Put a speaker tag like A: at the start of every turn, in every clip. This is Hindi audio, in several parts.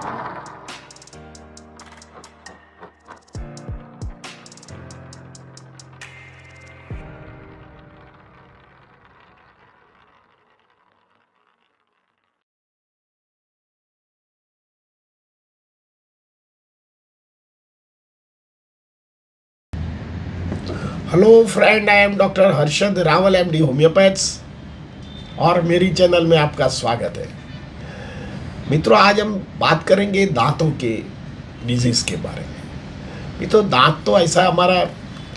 A: Hello friend, I am doctor Harshad Rawal, MD homeopaths, और मेरी चैनल में आपका स्वागत है। मित्रों, आज हम बात करेंगे दांतों के डिजीज के बारे में। मित्रों, दांत तो ऐसा हमारा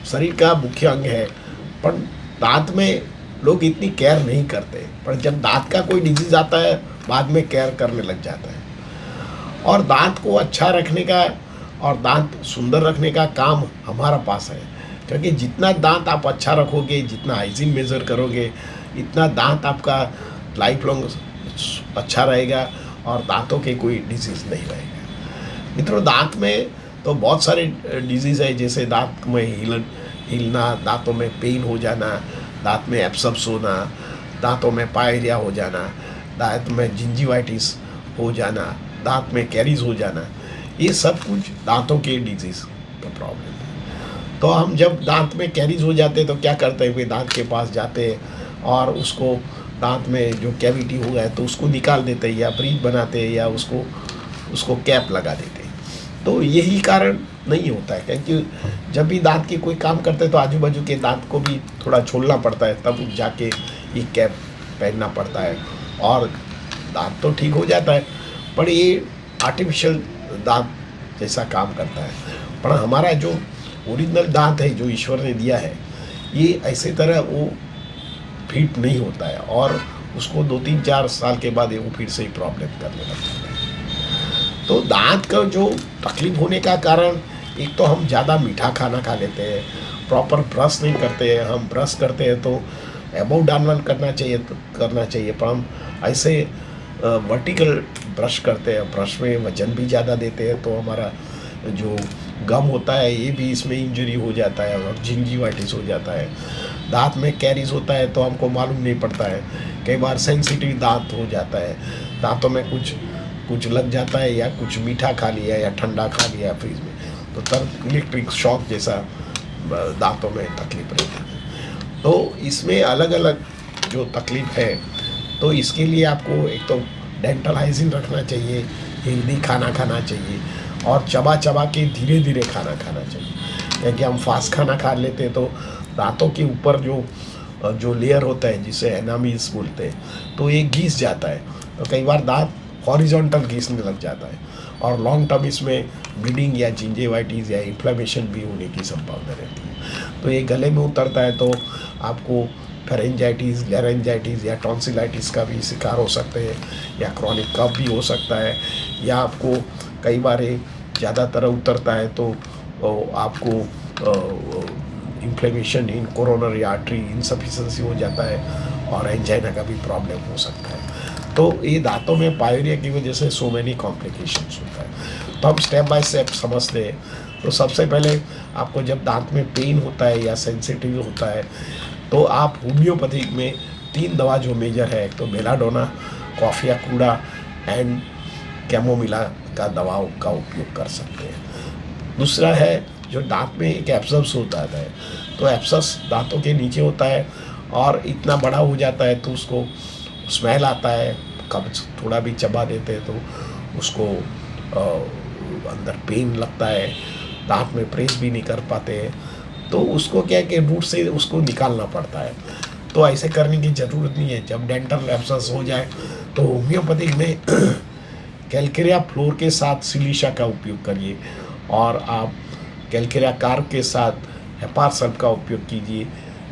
A: शरीर का मुख्य अंग है, पर दांत में लोग इतनी केयर नहीं करते, पर जब दांत का कोई डिजीज आता है बाद में केयर करने लग जाता है। और दांत को अच्छा रखने का और दांत सुंदर रखने का काम हमारा पास है, क्योंकि जितना दांत आप अच्छा रखोगे, जितना हाइजीन मेजर करोगे, इतना दांत आपका लाइफ लॉन्ग अच्छा रहेगा और दांतों के कोई डिजीज़ नहीं रहेगा। मित्रों, दांत में तो बहुत सारे डिजीज़ है, जैसे दांत में हिलना, दांतों में पेन हो जाना, दांत में एब्सेप्स होना, दांतों में पायरिया हो जाना, दांत में जिंजिवाइटिस हो जाना, दांत में कैरीज हो जाना, ये सब कुछ दांतों के डिजीज़ का प्रॉब्लम है। तो हम जब दांत में कैरीज हो जाते हैं तो क्या करते हैं, वे दांत के पास जाते हैं और उसको दांत में जो कैविटी हो गया है तो उसको निकाल देते हैं, या ब्रीथ बनाते हैं, या उसको उसको कैप लगा देते हैं। तो यही कारण नहीं होता है, क्योंकि जब भी दांत की कोई काम करते हैं तो आजू बाजू के दांत को भी थोड़ा छोड़ना पड़ता है, तब जाके ये कैप पहनना पड़ता है और दांत तो ठीक हो जाता है। पर ये आर्टिफिशियल दांत जैसा काम करता है। पर हमारा जो ओरिजिनल दांत है, जो ईश्वर ने दिया है, ये ऐसे तरह वो फिट नहीं होता है और उसको 2-3-4 साल के बाद वो फिर से ही प्रॉब्लम करने लगता है। तो दांत का जो तकलीफ होने का कारण, एक तो हम ज़्यादा मीठा खाना खा लेते हैं, प्रॉपर ब्रश नहीं करते हैं। हम ब्रश करते हैं तो अबव डाउन करना चाहिए, पर हम ऐसे वर्टिकल ब्रश करते हैं, ब्रश में वजन भी ज़्यादा देते हैं, तो हमारा जो गम होता है ये भी इसमें इंजरी हो जाता है और जिंजिवाइटिस हो जाता है। दांत में कैरीज होता है तो हमको मालूम नहीं पड़ता है, कई बार सेंसिटिव दांत हो जाता है, दांतों में कुछ लग जाता है, या कुछ मीठा खा लिया या ठंडा खा लिया फ्रिज में, तो तब इलेक्ट्रिक शॉक जैसा दांतों में तकलीफ रहती है। तो इसमें अलग अलग जो तकलीफ है, तो इसके लिए आपको एक तो डेंटल हाइजीन रखना चाहिए, हेल्दी खाना खाना चाहिए और चबा चबा के धीरे धीरे खाना खाना चाहिए। क्योंकि हम फास्ट खाना खा लेते हैं तो दांतों के ऊपर जो लेयर होता है, जिसे एनामीज बोलते हैं, तो ये घिस जाता है, तो कई बार दांत हॉरिजॉन्टल घिसने लग जाता है और लॉन्ग टर्म इसमें ब्लीडिंग या जिंजेवाइटिस या इन्फ्लेमेशन भी होने की संभावना रहती है। तो ये गले में उतरता है तो आपको फेरेंजाइटिस, लैरेंजाइटिस या टॉन्सिलाइटिस का भी शिकार हो सकते हैं, या क्रॉनिक कफ भी हो सकता है, या आपको कई बार ज़्यादातर उतरता है तो आपको inflammation in coronary artery insufficiency हो जाता है और एंजाइना का भी प्रॉब्लम हो सकता है। तो ये दांतों में पायरिया की वजह से सो मेनी कॉम्प्लिकेशंस होता है। तो हम स्टेप बाय स्टेप समझते हैं। तो सबसे पहले आपको जब दांत में पेन होता है या सेंसिटिव होता है, तो आप होम्योपैथिक में 3 दवा जो मेजर है, एक तो बेलाडोना, कॉफिया कूड़ा एंड कैमोमिला का दवाओं का उपयोग कर सकते हैं। दूसरा है जो दांत में एक एब्सेस होता है, तो एब्सेस दांतों के नीचे होता है और इतना बड़ा हो जाता है तो उसको स्मेल आता है, कब्ज थोड़ा भी चबा देते हैं तो उसको अंदर पेन लगता है, दांत में प्रेस भी नहीं कर पाते हैं, तो उसको क्या है कि रूट से उसको निकालना पड़ता है। तो ऐसे करने की ज़रूरत नहीं है। जब डेंटल एब्सेस हो जाए तो होम्योपैथिक में कैल्केरिया फ्लोर के साथ सिलिशा का उपयोग करिए और आप कैल्केरिया कार्ब के साथ हेपार सल्फ का उपयोग कीजिए।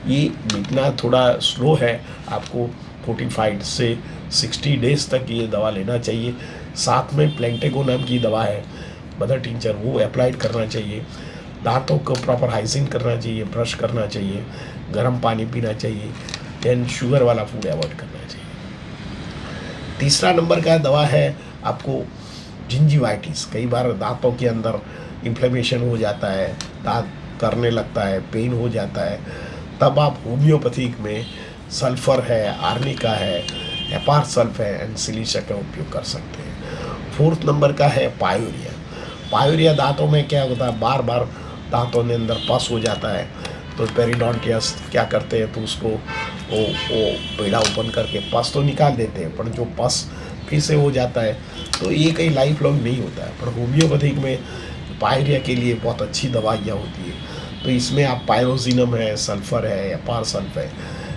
A: ये मिटना थोड़ा स्लो है, आपको 45 से 60 डेज तक ये दवा लेना चाहिए। साथ में प्लेंटेगो नाम की दवा है, मदर टिंचर, वो अप्लाइड करना चाहिए। दांतों को प्रॉपर हाइजीन करना चाहिए, ब्रश करना चाहिए, गर्म पानी पीना चाहिए, देन शुगर वाला फूड अवॉइड करना चाहिए। तीसरा नंबर का दवा है आपको जिंजिवाइटिस। कई बार दांतों के अंदर इन्फ्लेमेशन हो जाता है, दांत करने लगता है, पेन हो जाता है, तब आप होम्योपैथिक में सल्फर है, आर्निका है, हेपार सल्फ है एंड सिलिशा का उपयोग कर सकते हैं। 4th नंबर का है पायोरिया। पायोरिया दांतों में क्या होता है, बार बार दांतों के अंदर पस हो जाता है, तो पेरिडोंटियस क्या करते हैं, तो उसको वो पेड़ा ओपन करके पस तो निकाल देते हैं, पर जो पस फिर से हो जाता है तो ये कहीं लाइफ लॉन्ग नहीं होता है। पर होम्योपैथिक में पायरिया के लिए बहुत अच्छी दवाइयाँ होती है। तो इसमें आप पायरोजिनम है, सल्फर है, या पारसल्फ है,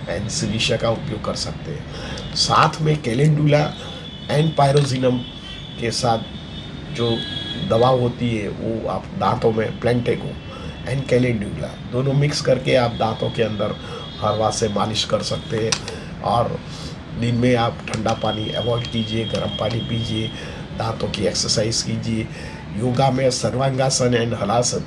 A: एंड सिलिशिया का उपयोग कर सकते हैं। साथ में कैलेंडुला एंड पायरोजिनम के साथ जो दवा होती है वो आप दांतों में प्लेंटेको एंड कैलेंडुला दोनों मिक्स करके आप दांतों के अंदर हर बार से मालिश कर सकते हैं। और दिन में आप ठंडा पानी अवॉइड कीजिए, गर्म पानी पीजिए, दांतों की एक्सरसाइज कीजिए। योगा में सर्वांगासन एंड हलासन,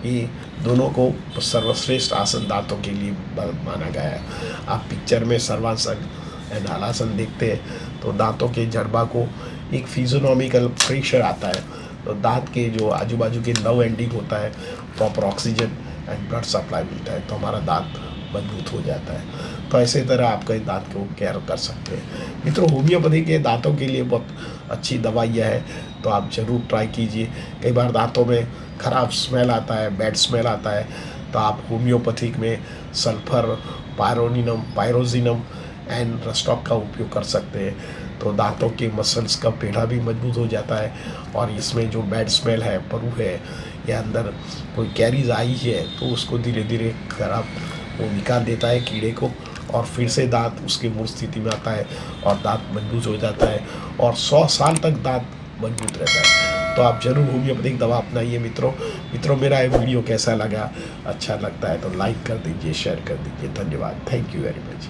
A: ये दोनों को सर्वश्रेष्ठ आसन दांतों के लिए माना गया है। आप पिक्चर में सर्वांगासन एंड हलासन देखते हैं तो दांतों के जड़बा को एक फिजियोनॉमिकल प्रेशर आता है, तो दांत के जो आजू बाजू के नर्व एंडिंग होता है, proper oxygen and blood supply मिलता है, तो हमारा दांत मजबूत हो जाता है। तो ऐसे तरह आप कई दांत को केयर कर सकते हैं। मित्रों, होम्योपैथी के दांतों के लिए बहुत अच्छी दवाइयाँ है, तो आप ज़रूर ट्राई कीजिए। कई बार दांतों में ख़राब स्मेल आता है, बैड स्मेल आता है, तो आप होम्योपैथिक में सल्फर, पायरोजिनम एंड रस्टॉक का उपयोग कर सकते हैं, तो दांतों के मसल्स का पेड़ा भी मजबूत हो जाता है। और इसमें जो बैड स्मेल है, परू है, या अंदर कोई कैरीज आई है, तो उसको धीरे धीरे खराब वो निकाल देता है कीड़े को, और फिर से दांत उसकी मूल स्थिति में आता है और दांत मजबूत हो जाता है, और 100 साल तक दांत मजबूत रहता है। तो आप जरूर होम्योपैथिक दवा अपनाइए। मित्रों, मेरा ये वीडियो कैसा लगा, अच्छा लगता है तो लाइक कर दीजिए, शेयर कर दीजिए। धन्यवाद, थैंक यू वेरी मच।